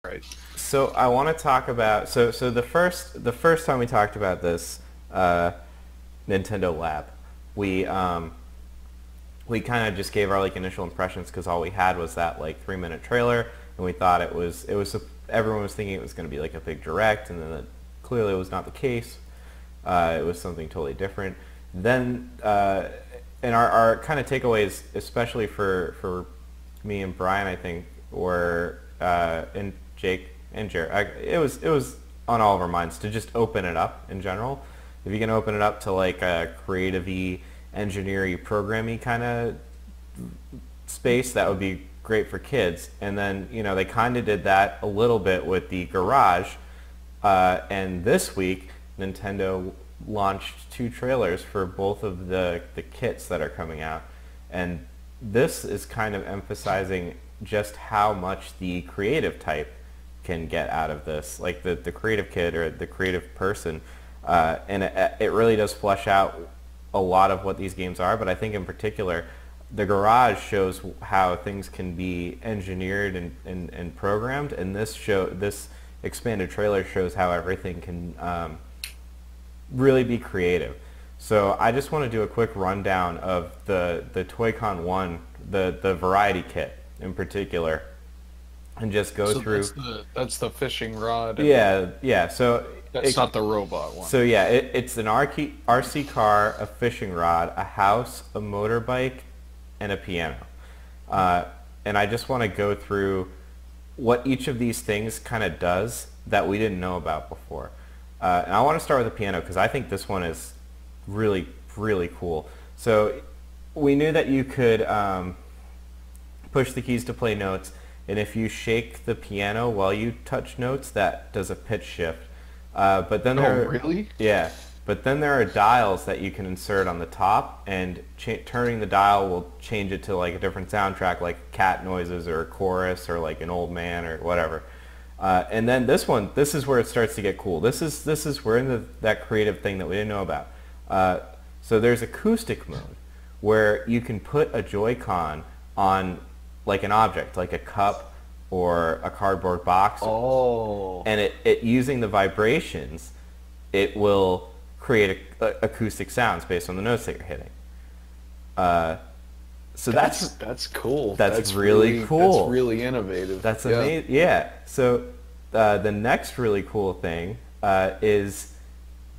Right. So I want to talk about so the first time we talked about this Nintendo Lab, we um, we kind of just gave our like initial impressions because all we had was that like 3 minute trailer, and we thought it was everyone was thinking it was going to be like a big direct, and then clearly it was not the case. It was something totally different. Then and our kind of takeaways, especially for me and Brian, I think, were and Jake and Jared. It was on all of our minds to just open it up in general. If you can open it up to like a creative-y, engineer-y, program-y kind of space, that would be great for kids. And then they kind of did that a little bit with the garage. And this week, Nintendo launched two trailers for both of the kits that are coming out. And this is kind of emphasizing just how much the creative type can get out of this, like the creative kid or the creative person. And it really does flesh out a lot of what these games are, but I think in particular, the garage shows how things can be engineered and programmed, and this expanded trailer shows how everything can really be creative. So I just want to do a quick rundown of the Toycon 1, the variety kit in particular, and just go So through. that's the fishing rod, and Yeah. So that's not the robot one. so yeah, it's an RC car, a fishing rod, a house, a motorbike, and a piano. Uh, and I just want to go through what each of these things kind of does that we didn't know about before. And I want to start with the piano because I think this one is really, really cool. So we knew that you could push the keys to play notes, and if you shake the piano while you touch notes, that does a pitch shift. But then Oh, there, really? yeah, but then there are dials that you can insert on the top, and turning the dial will change it to like a different soundtrack, like cat noises or a chorus or like an old man or whatever. And then this is where it starts to get cool. We're in that creative thing that we didn't know about. So there's acoustic mode where you can put a Joy-Con on like an object, like a cup or a cardboard box, Oh, and it using the vibrations, it will create acoustic sounds based on the notes that you're hitting. Uh, so that's cool. that's really cool. That's really innovative. That's Yeah. amazing. Yeah. So the next really cool thing is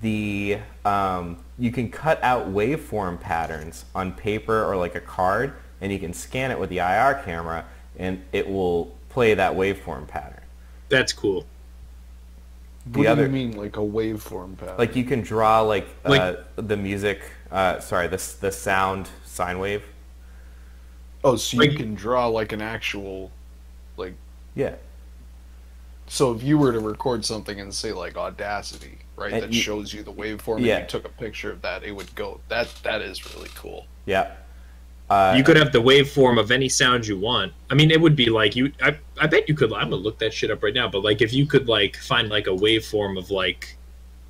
you can cut out waveform patterns on paper or like a card, and you can scan it with the IR camera, and it will play that waveform pattern. That's cool. What The do you other, mean, like a waveform pattern? like you can draw like Like the music. Sorry, the sound sine wave. Oh, so you like can draw like an actual, like, Yeah. so if you were to record something and say like Audacity, right, And that you, shows you the waveform, and yeah. you took a picture of that, it would go. That is really cool. Yeah. you could have the waveform of any sound you want. I mean, it would be like I bet you could. I'm gonna look that shit up right now. But like, if you could like find like a waveform of like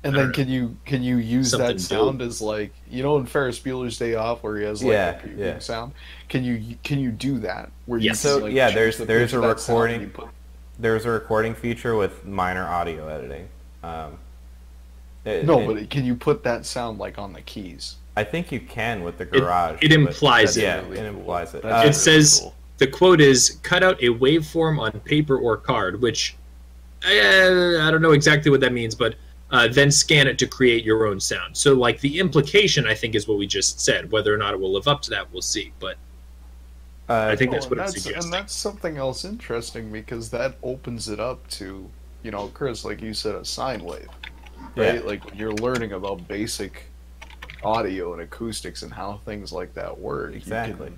And I then don't know, can you use something that sound dope. as like, in Ferris Bueller's Day Off where he has like Yeah. a Yeah. pew sound? Can you do that where you Yes. can So like yeah, change the there's pitch a of that sound and recording you put there's a recording feature with minor audio editing. Um, no, and but can you put that sound like on the keys? I think you can with the it garage. it but implies That's it. yeah, really it cool. implies it. That's It really says cool. the quote is cut out a waveform on paper or card, which I don't know exactly what that means, but then scan it to create your own sound. So like the implication, I think, is what we just said. Whether or not it will live up to that, we'll see. But I think Oh, that's and what I'm that's suggesting. and that's something else interesting because that opens it up to, Chris, like you said, a sine wave, right? Yeah. Like when you're learning about basic audio and acoustics and how things like that work, Exactly.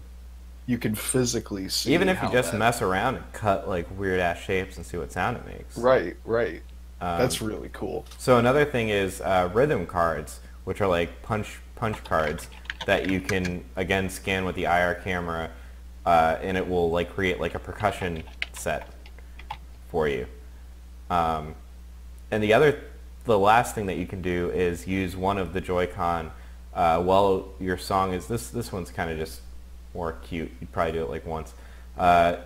you can physically see Even if you how just that, mess around and cut like weird ass shapes and see what sound it makes. right. Um, That's really cool. so another thing is rhythm cards, which are like punch cards that you can again scan with the IR camera, and it will like create like a percussion set for you. Um, and the last thing that you can do is use one of the Joy-Con while your song is this one's kind of just more cute. You'd probably do it like once.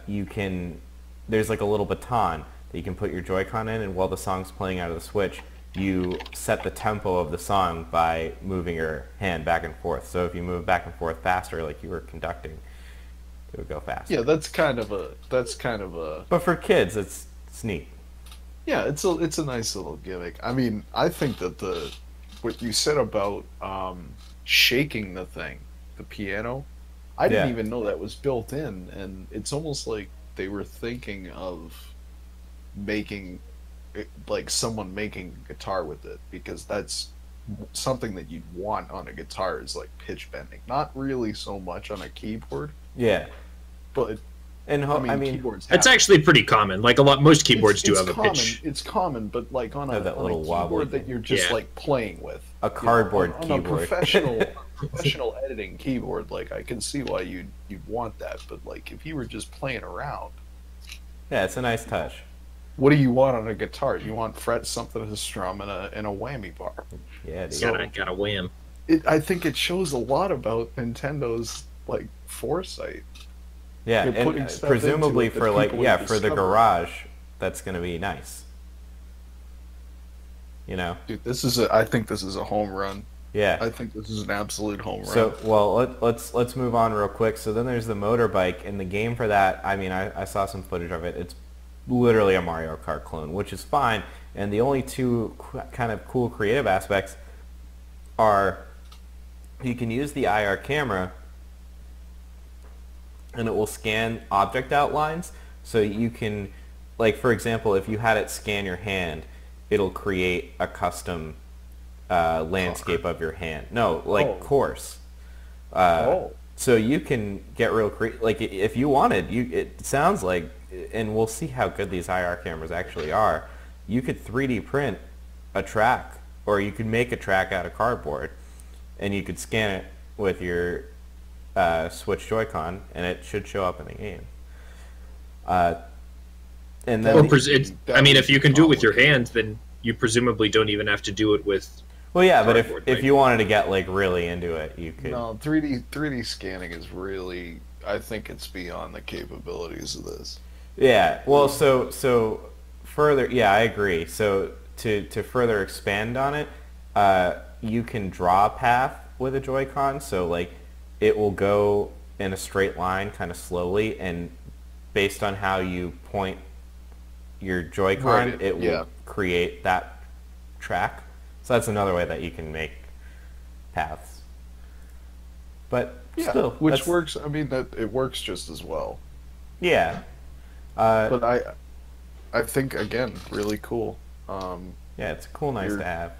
You can there's like a little baton that you can put your Joy-Con in, and while the song's playing out of the Switch, you set the tempo of the song by moving your hand back and forth. So if you move back and forth faster, like you were conducting, it would go faster. Yeah, that's kind of a But for kids, it's neat. yeah, it's a nice little gimmick. I mean, I think that the what you said about shaking the thing, the piano, I didn't Yeah. even know that was built in, and it's almost like they were thinking of making like someone making a guitar with it, because that's something that you'd want on a guitar is like pitch bending. Not really so much on a keyboard, Yeah. but And I mean, mean, keyboards It's have actually pretty common. Like most keyboards do it's have a common. pitch. It's common, but like on a, Have that on a little wobbly keyboard that thing. you're just Yeah. like playing with. a cardboard On a keyboard. professional editing keyboard, like I can see why you'd want that, but like if you were just playing around, Yeah, it's a nice touch. what do you want on a guitar? You want fret something to strum and a whammy bar. Yeah, dude. So- Gotta wham. I think it shows a lot about Nintendo's like foresight. Yeah, You're putting and stuff presumably into it that for like people yeah, would for the discover. garage, that's gonna be nice. You know? Dude, I think this is a home run. Yeah. I think this is an absolute home run. So well, let's move on real quick. So then there's the motorbike, and the game for that. I mean, I saw some footage of it. It's literally a Mario Kart clone, which is fine. And the only two kind of cool creative aspects are you can use the IR camera, and it will scan object outlines. So you can, like for example, if you had it scan your hand, it'll create a custom landscape of your hand. No, like Oh. course. Oh. So you can get real like if you wanted, it sounds like, and we'll see how good these IR cameras actually are. You could 3D print a track, or you could make a track out of cardboard, and you could scan it with your Switch Joy-Con, and it should show up in the game. And then, Well, That I mean, would if you be can do it with your complicated. hand, then you presumably don't even have to do it with. well, yeah, but cardboard, if right? you wanted to get like really into it, you could. No, 3D scanning is really, I think it's beyond the capabilities of this. Yeah. Well, so further, yeah, I agree. So to further expand on it, you can draw a path with a Joy-Con. So like, it will go in a straight line, kind of slowly, and based on how you point your Joy-Con, Right, it will yeah. create that track. So that's another way that you can make paths. But Yeah, still, which that's- works. I mean, that it works just as well. Yeah. But I think again, really cool. Yeah, it's cool, nice You're- to have.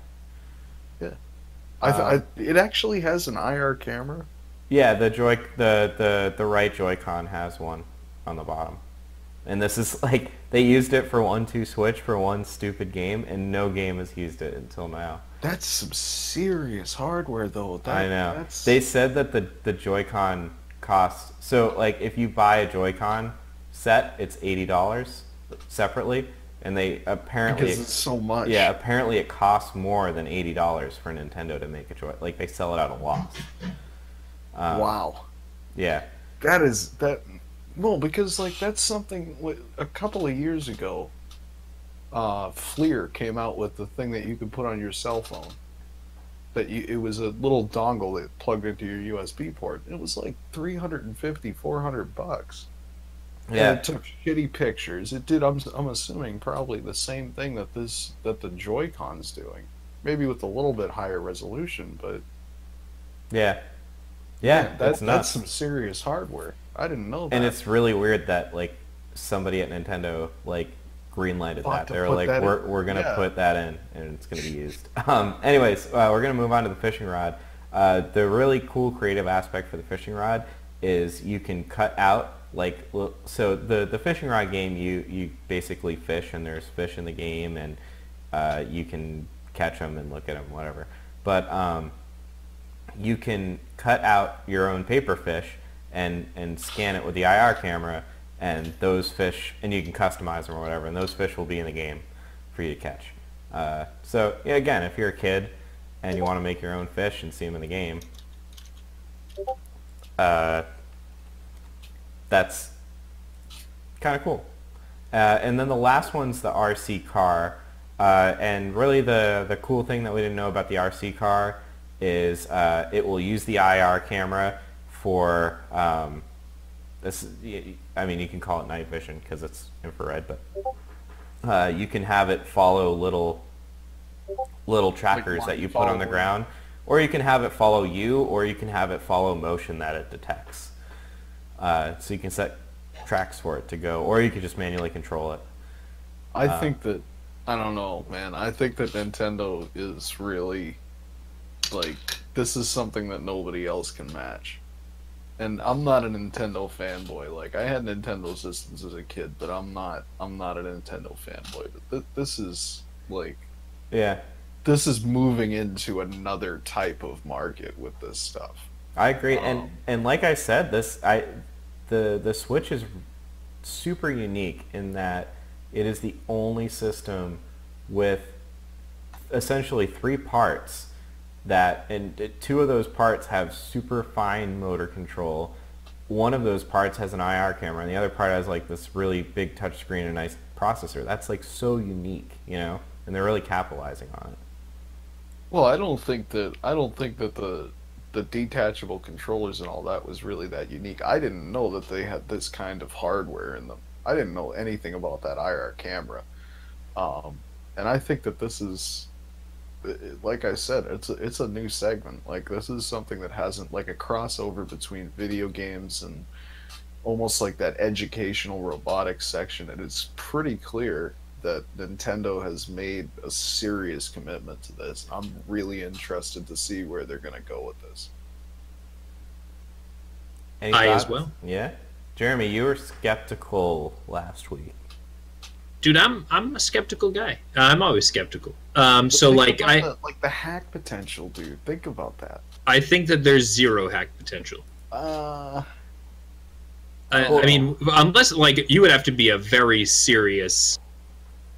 It actually has an IR camera. Yeah, the right Joy-Con has one on the bottom. And this is like they used it for 1-2 Switch for one stupid game, and no game has used it until now. That's some serious hardware, though. I know. That's, They said that the Joy-Con costs, so like if you buy a Joy-Con set, it's $80 separately, and they apparently because it's so much. yeah, apparently it costs more than $80 for Nintendo to make a Joy. Like they sell it at a loss. Wow. Yeah. That is that. Well, because like that's something. A couple of years ago, Fleer came out with the thing that you could put on your cell phone. It was a little dongle that plugged into your USB port. It was like $350-$400. Yeah. And it took shitty pictures. It did. I'm assuming probably the same thing that the Joy-Con's doing. Maybe with a little bit higher resolution, but Yeah. Yeah, that's nuts. some serious hardware. I didn't know that. And it's really weird that like somebody at Nintendo like greenlighted Thought that. to They were put like, that in. we're gonna Yeah. put that in, and it's gonna be used. Anyways, we're gonna move on to the fishing rod. The really cool creative aspect for the fishing rod is you can cut out like so the fishing rod game you basically fish, and there's fish in the game, and you can catch them and look at them, whatever. But you can cut out your own paper fish and scan it with the IR camera, and those fish, and you can customize them or whatever, and those fish will be in the game for you to catch. So yeah, again, if you're a kid and you want to make your own fish and see them in the game, that's kind of cool. And then the last one's the RC car. And really the cool thing that we didn't know about the RC car is it will use the IR camera for this. I mean, you can call it night vision because it's infrared, but you can have it follow little trackers Like that you put on the ground, or you can have it follow you, or you can have it follow motion that it detects. So you can set tracks for it to go, or you could just manually control it. I think that, I don't know, man. I think that Nintendo is really, like, this is something that nobody else can match. And I'm not a Nintendo fanboy. Like, I had Nintendo systems as a kid, but I'm not a Nintendo fanboy. But this is, like, Yeah, this is moving into another type of market with this stuff. I agree. And like I said, the Switch is super unique in that it is the only system with essentially 3 parts and 2 of those parts have super fine motor control. One of those parts has an IR camera, and the other part has like this really big touchscreen and a nice processor. That's like so unique, you know, and they're really capitalizing on it. Well, I don't think that the detachable controllers and all that was really that unique. I didn't know that they had this kind of hardware in them. I didn't know anything about that IR camera. And I think that this is, like I said, it's a new segment. Like, this is something that hasn't, like, a crossover between video games and almost like that educational robotics section. And it's pretty clear that Nintendo has made a serious commitment to this. I'm really interested to see where they're going to go with this. Any I as thoughts? well. Yeah, Jeremy, you were skeptical last week. Dude, I'm a skeptical guy. I'm always skeptical. But So think like about the hack potential, dude. Think about that. I think that there's zero hack potential. Hold I mean, unless like you would have to be a very serious,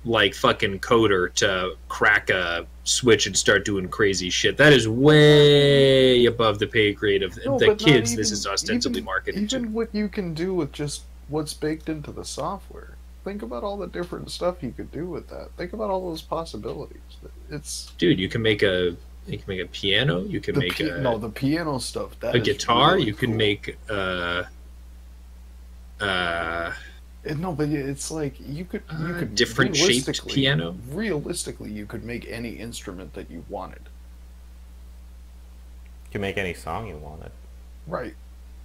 like fucking coder to crack a switch and start doing crazy shit. That is way above the pay grade of No, the but not kids. even- This is ostensibly marketed to. Even what you can do with just what's baked into the software. Think about all the different stuff you could do with that. Think about all those possibilities. It's Dude, you can make a piano. You can make the piano stuff. That a is guitar. really You can cool. make No, but it's like you could different shaped realistically- piano. Realistically, you could make any instrument that you wanted. You can make any song you wanted. Right.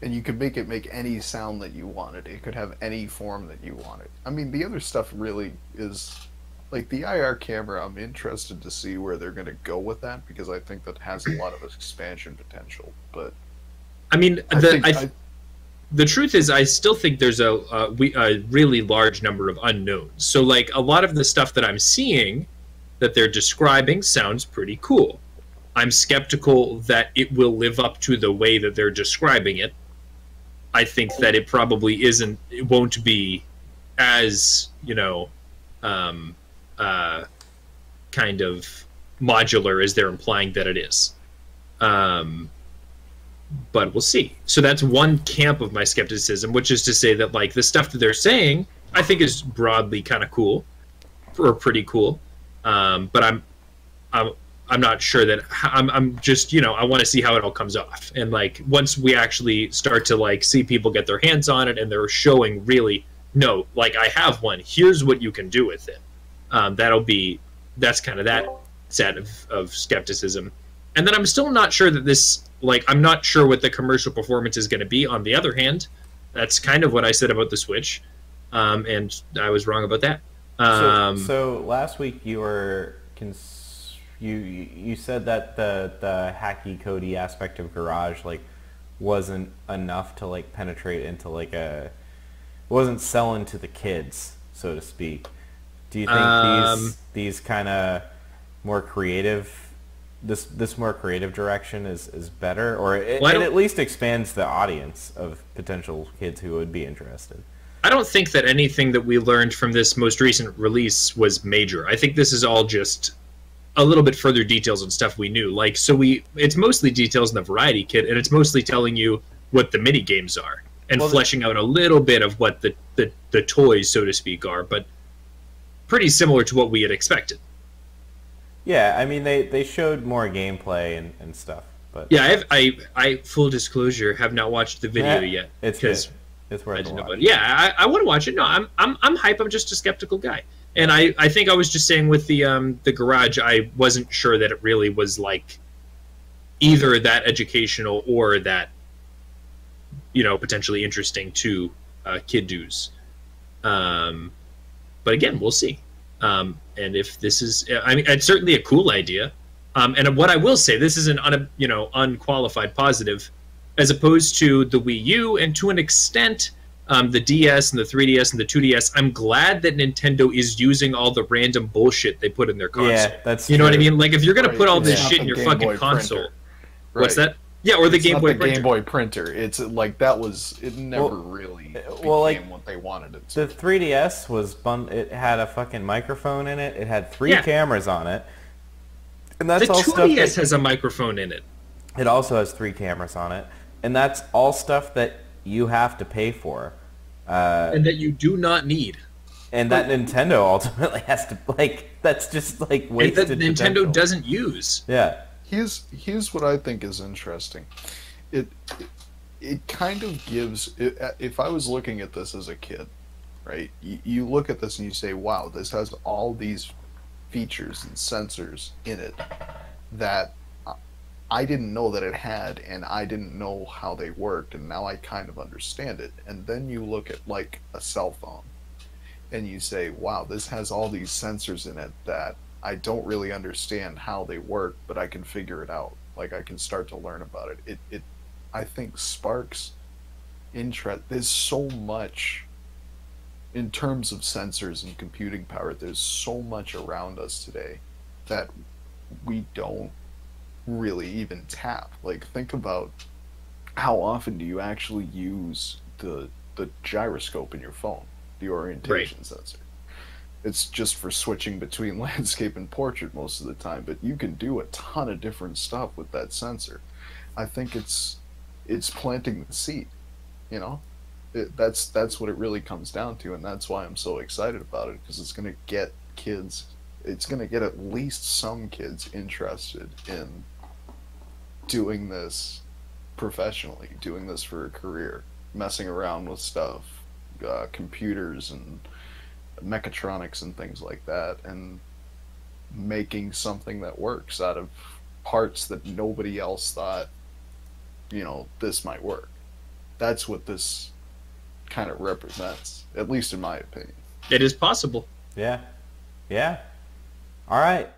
And you could make it make any sound that you wanted. It could have any form that you wanted. I mean, the other stuff really is like the IR camera. I'm interested to see where they're going to go with that because I think that has a lot of expansion potential. But I mean, the truth is, I still think there's a really large number of unknowns. So, like, a lot of the stuff that I'm seeing that they're describing sounds pretty cool. I'm skeptical that it will live up to the way that they're describing it. I think that it probably isn't. It won't be as, you know, kind of modular as they're implying that it is. But we'll see. So that's one camp of my skepticism, which is to say that like the stuff that they're saying, I think is broadly kind of cool, or pretty cool. But I'm not sure that I'm just, you know, I want to see how it all comes off. And like once we actually start to like see people get their hands on it and they're showing really, no, like I have one. Here's what you can do with it. That's kind of that set of skepticism. And then I'm still not sure that this, like, I'm not sure what the commercial performance is going to be. On the other hand, that's kind of what I said about the Switch, and I was wrong about that. So last week you were you said that the hacky codey aspect of Garage like wasn't enough to like penetrate into like wasn't selling to the kids, so to speak. Do you think these kind of more creative? This more creative direction is better, or it at least expands the audience of potential kids who would be interested. I don't think that anything that we learned from this most recent release was major. I think this is all just a little bit further details and stuff we knew. Like, it's mostly details in the variety kit, and it's mostly telling you what the mini games are. and fleshing out a little bit of what the toys, so to speak, are, but pretty similar to what we had expected. Yeah, I mean they showed more gameplay and stuff, but Yeah, I full disclosure have not watched the video yet. It's good. It's worth a watch. Yeah, I want to watch it. No, I'm hype. I'm just a skeptical guy, and I think I was just saying with the garage, I wasn't sure that it really was like either that educational or that potentially interesting to kiddos. But again, we'll see. And if this is, I mean, it's certainly a cool idea. And what I will say, this is an unqualified positive, as opposed to the Wii U and to an extent the DS and the 3DS and the 2DS. I'm glad that Nintendo is using all the random bullshit they put in their console. Yeah, that's know what I true. mean. Like if you're gonna put all this It's shit not in your the fucking Game Boy console, printer. what's Right. that? Yeah, or the It's Game not Boy the printer. Game Boy printer. It's like that was it never Well, really became like, what they wanted it to. The 3DS was it had a fucking microphone in it. It had 3 cameras on it. And that's The all 2DS stuff has a microphone in it. it also has 3 cameras on it. And that's all stuff that you have to pay for. And that you do not need. And that Nintendo ultimately has to, that's just, wasted And that Nintendo potential. doesn't use. Yeah. Here's what I think is interesting. It kind of gives. If I was looking at this as a kid, right? You look at this and you say, "Wow, this has all these features and sensors in it that I didn't know that it had, and I didn't know how they worked, and now I kind of understand it." And then you look at like a cell phone, and you say, "Wow, this has all these sensors in it that I don't really understand how they work, but I can figure it out. Like I can start to learn about it." It I think sparks interest. There's so much in terms of sensors and computing power. There's so much around us today that we don't really even tap. Like think about how often do you actually use the gyroscope in your phone, the orientation sensor. It's just for switching between landscape and portrait most of the time, but you can do a ton of different stuff with that sensor. I think it's planting the seed, that's what it really comes down to, and that's why I'm so excited about it, because it's going to get kids, it's going to get at least some kids interested in doing this professionally, doing this for a career, messing around with stuff, computers and mechatronics and things like that, and making something that works out of parts that nobody else thought this might work. That's what this kind of represents, at least in my opinion. It is possible. Yeah. Yeah. All right.